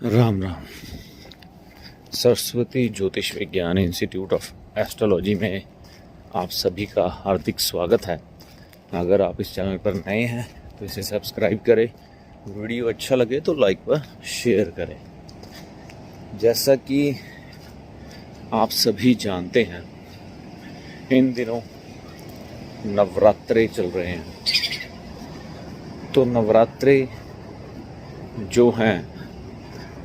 राम राम। सरस्वती ज्योतिष विज्ञान institute of astrology में आप सभी का हार्दिक स्वागत है। अगर आप इस चैनल पर नए हैं तो इसे सब्सक्राइब करें, वीडियो अच्छा लगे तो लाइक व शेयर करें। जैसा कि आप सभी जानते हैं, इन दिनों नवरात्रे चल रहे हैं। तो नवरात्रे जो हैं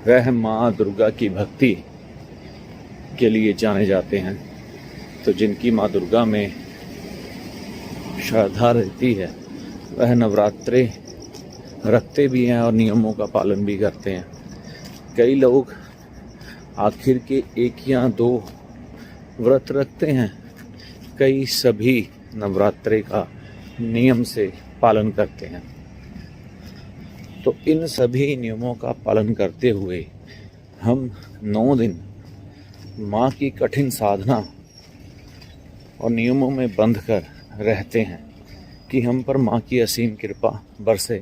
वह माँ दुर्गा की भक्ति के लिए जाने जाते हैं। तो जिनकी माँ दुर्गा में श्रद्धा रहती है वह नवरात्रे रखते भी हैं और नियमों का पालन भी करते हैं। कई लोग आखिर के 1 या 2 व्रत रखते हैं, कई सभी नवरात्रे का नियम से पालन करते हैं। तो इन सभी नियमों का पालन करते हुए हम 9 दिन माँ की कठिन साधना और नियमों में बंध कर रहते हैं कि हम पर माँ की असीम कृपा बरसे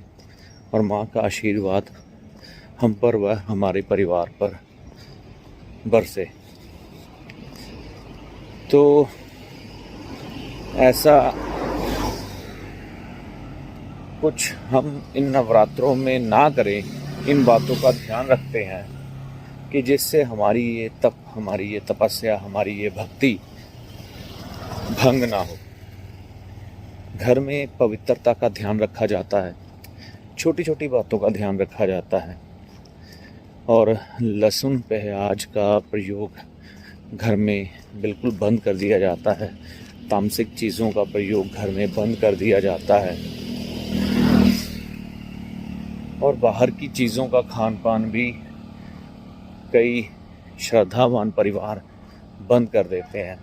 और माँ का आशीर्वाद हम पर व हमारे परिवार पर बरसे। तो ऐसा कुछ हम इन नवरात्रों में ना करें, इन बातों का ध्यान रखते हैं कि जिससे हमारी ये तप, हमारी ये तपस्या, हमारी ये भक्ति भंग ना हो। घर में पवित्रता का ध्यान रखा जाता है, छोटी छोटी बातों का ध्यान रखा जाता है और लहसुन प्याज का प्रयोग घर में बिल्कुल बंद कर दिया जाता है। तामसिक चीज़ों का प्रयोग घर में बंद कर दिया जाता है और बाहर की चीज़ों का खान पान भी कई श्रद्धावान परिवार बंद कर देते हैं।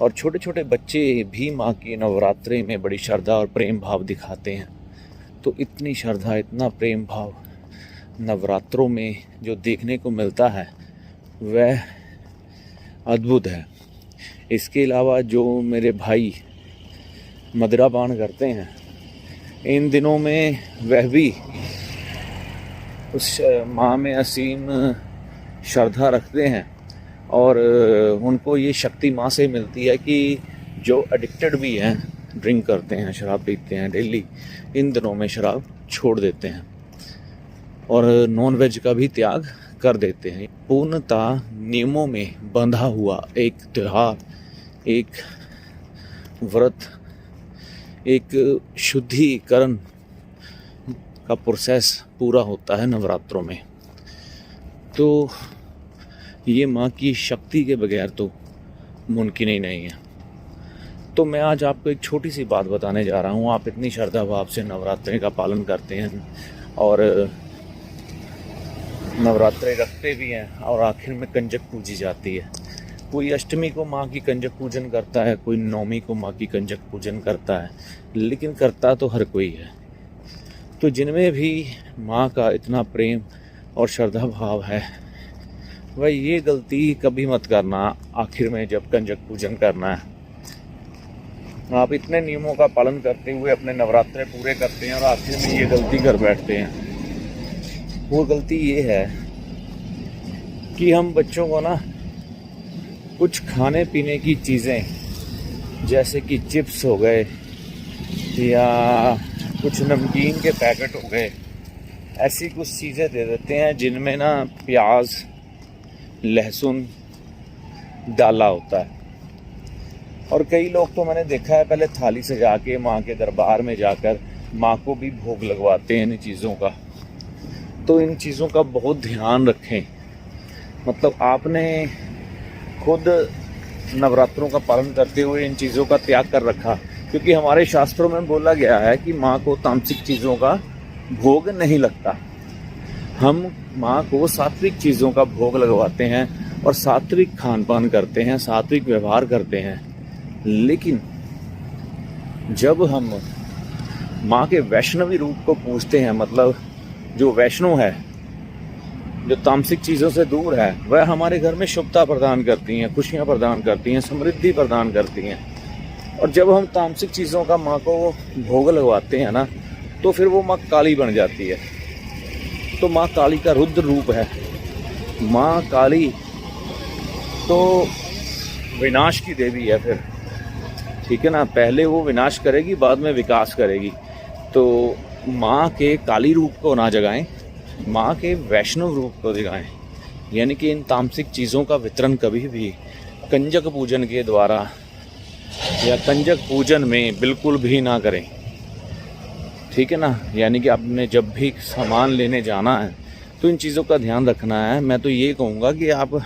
और छोटे छोटे बच्चे भी माँ की नवरात्रि में बड़ी श्रद्धा और प्रेम भाव दिखाते हैं। तो इतनी श्रद्धा, इतना प्रेम भाव नवरात्रों में जो देखने को मिलता है वह अद्भुत है। इसके अलावा जो मेरे भाई मदिरा पान करते हैं, इन दिनों में वह भी उस माँ में असीम श्रद्धा रखते हैं और उनको ये शक्ति माँ से मिलती है कि जो एडिक्टेड भी हैं, ड्रिंक करते हैं, शराब पीते हैं डेली, इन दिनों में शराब छोड़ देते हैं और नॉन वेज का भी त्याग कर देते हैं। पूर्णतः नियमों में बंधा हुआ एक त्योहार, एक व्रत, एक शुद्धिकरण का प्रोसेस पूरा होता है नवरात्रों में। तो ये माँ की शक्ति के बगैर तो मुमकिन ही नहीं है। तो मैं आज आपको एक छोटी सी बात बताने जा रहा हूँ। आप इतनी श्रद्धा भाव से नवरात्रि का पालन करते हैं और नवरात्रि रखते भी हैं और आखिर में कंजक पूजी जाती है। कोई अष्टमी को माँ की कंजक पूजन करता है, कोई नौमी को माँ की कंजक पूजन करता है, लेकिन करता तो हर कोई है। तो जिनमें भी माँ का इतना प्रेम और श्रद्धा भाव है वह ये गलती कभी मत करना। आखिर में जब कंजक पूजन करना है, आप इतने नियमों का पालन करते हुए अपने नवरात्रे पूरे करते हैं और आखिर में ये गलती कर बैठते हैं। वो गलती ये है कि हम बच्चों को ना कुछ खाने पीने की चीज़ें जैसे कि चिप्स हो गए या कुछ नमकीन के पैकेट हो गए, ऐसी कुछ चीज़ें दे देते हैं जिनमें ना प्याज, लहसुन डाला होता है। और कई लोग तो मैंने देखा है पहले थाली सजा के माँ के दरबार में जाकर माँ को भी भोग लगवाते हैं इन चीज़ों का। तो इन चीज़ों का बहुत ध्यान रखें। मतलब आपने खुद नवरात्रों का पालन करते हुए इन चीज़ों का त्याग कर रखा, क्योंकि हमारे शास्त्रों में बोला गया है कि माँ को तामसिक चीज़ों का भोग नहीं लगता। हम माँ को सात्विक चीज़ों का भोग लगवाते हैं और सात्विक खान पान करते हैं, सात्विक व्यवहार करते हैं। लेकिन जब हम माँ के वैष्णवी रूप को पूजते हैं, मतलब जो वैष्णव है, जो तामसिक चीज़ों से दूर है, वह हमारे घर में शुभता प्रदान करती हैं, खुशियाँ प्रदान करती हैं, समृद्धि प्रदान करती हैं। और जब हम तामसिक चीज़ों का माँ को भोग लगवाते हैं ना, तो फिर वो माँ काली बन जाती है। तो माँ काली का रुद्र रूप है माँ काली तो विनाश की देवी है फिर, ठीक है ना। पहले वो विनाश करेगी, बाद में विकास करेगी। तो माँ के काली रूप को ना जगाएं, माँ के वैष्णव रूप को जगाएं। यानी कि इन तामसिक चीज़ों का वितरण कभी भी कंजक पूजन के द्वारा या कंजक पूजन में बिल्कुल भी ना करें, ठीक है ना। यानी कि आपने जब भी सामान लेने जाना है तो इन चीज़ों का ध्यान रखना है। मैं तो ये कहूँगा कि आप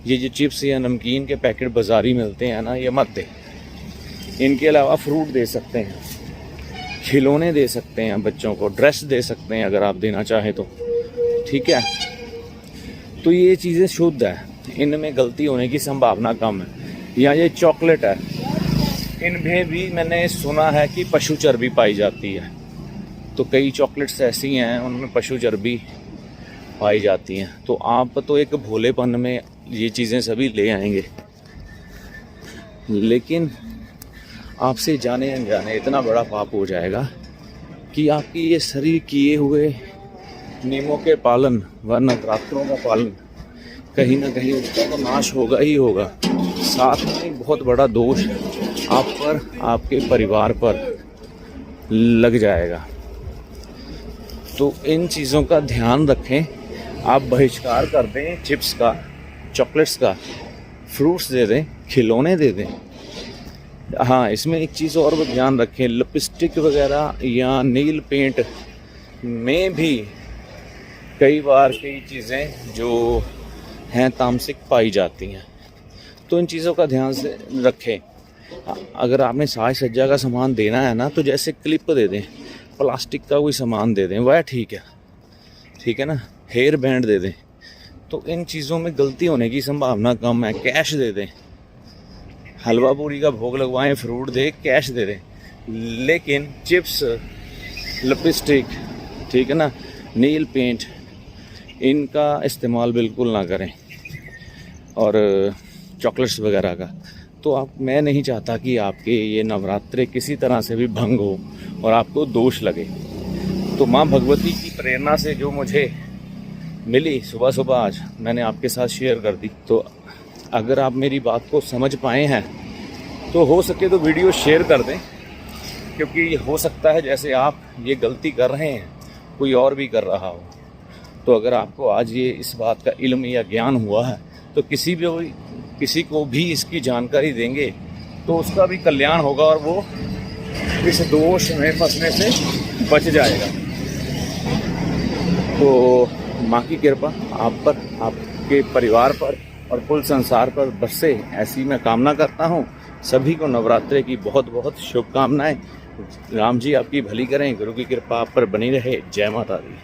ये जो चिप्स या नमकीन के पैकेट बाज़ारी मिलते हैं ना, ये मत दें। इनके अलावा फ्रूट दे सकते हैं, खिलौने दे सकते हैं, बच्चों को ड्रेस दे सकते हैं अगर आप देना चाहें तो, ठीक है। तो ये चीज़ें शुद्ध है, इनमें गलती होने की संभावना कम है। या ये चॉकलेट है, इनमें भी मैंने सुना है कि पशु चर्बी पाई जाती है। तो कई चॉकलेट्स ऐसी हैं उनमें पशु चर्बी पाई जाती हैं। तो आप तो एक भोलेपन में ये चीज़ें सभी ले आएंगे, लेकिन आपसे जाने अनजाने इतना बड़ा पाप हो जाएगा कि आपकी ये शरीर किए हुए नियमों के पालन व नवरात्रों का पालन कहीं ना कहीं उसका तो नाश होगा ही होगा। साथ में एक बहुत बड़ा दोष आप पर, आपके परिवार पर लग जाएगा। तो इन चीज़ों का ध्यान रखें। आप बहिष्कार कर दें चिप्स का, चॉकलेट्स का, फ्रूट्स दे दें, खिलौने दे दें। हाँ, इसमें एक चीज़ और भी ध्यान रखें, लिपस्टिक वगैरह या नील पेंट में भी कई बार कई चीज़ें जो हैं तामसिक पाई जाती हैं। तो इन चीज़ों का ध्यान से रखें। अगर आपने साज सज्जा का सामान देना है ना, तो जैसे क्लिप दे दें, प्लास्टिक का कोई सामान दे दें, वह ठीक है ना। हेयर बैंड दे दें। तो इन चीज़ों में गलती होने की संभावना कम है। कैश दे दें, हलवा पूरी का भोग लगवाएं, फ्रूट दे, कैश दे दें। लेकिन चिप्स, लिपस्टिक, ठीक है ना, नील पेंट, इनका इस्तेमाल बिल्कुल ना करें। और चॉकलेट्स वगैरह का तो मैं नहीं चाहता कि आपके ये नवरात्रे किसी तरह से भी भंग हो और आपको दोष लगे। तो माँ भगवती की प्रेरणा से जो मुझे मिली सुबह सुबह आज मैंने आपके साथ शेयर कर दी। तो अगर आप मेरी बात को समझ पाए हैं तो हो सके तो वीडियो शेयर कर दें, क्योंकि हो सकता है जैसे आप ये गलती कर रहे हैं कोई और भी कर रहा हो। तो अगर आपको आज ये इस बात का इल्म या ज्ञान हुआ है तो किसी को भी इसकी जानकारी देंगे तो उसका भी कल्याण होगा और वो इस दोष में फंसने से बच जाएगा। तो माँ की कृपा आप पर, आपके परिवार पर और कुल संसार पर बरसे, ऐसी मैं कामना करता हूँ। सभी को नवरात्रे की बहुत बहुत शुभकामनाएं। राम जी आपकी भली करें, गुरु की कृपा आप पर बनी रहे। जय माता दी।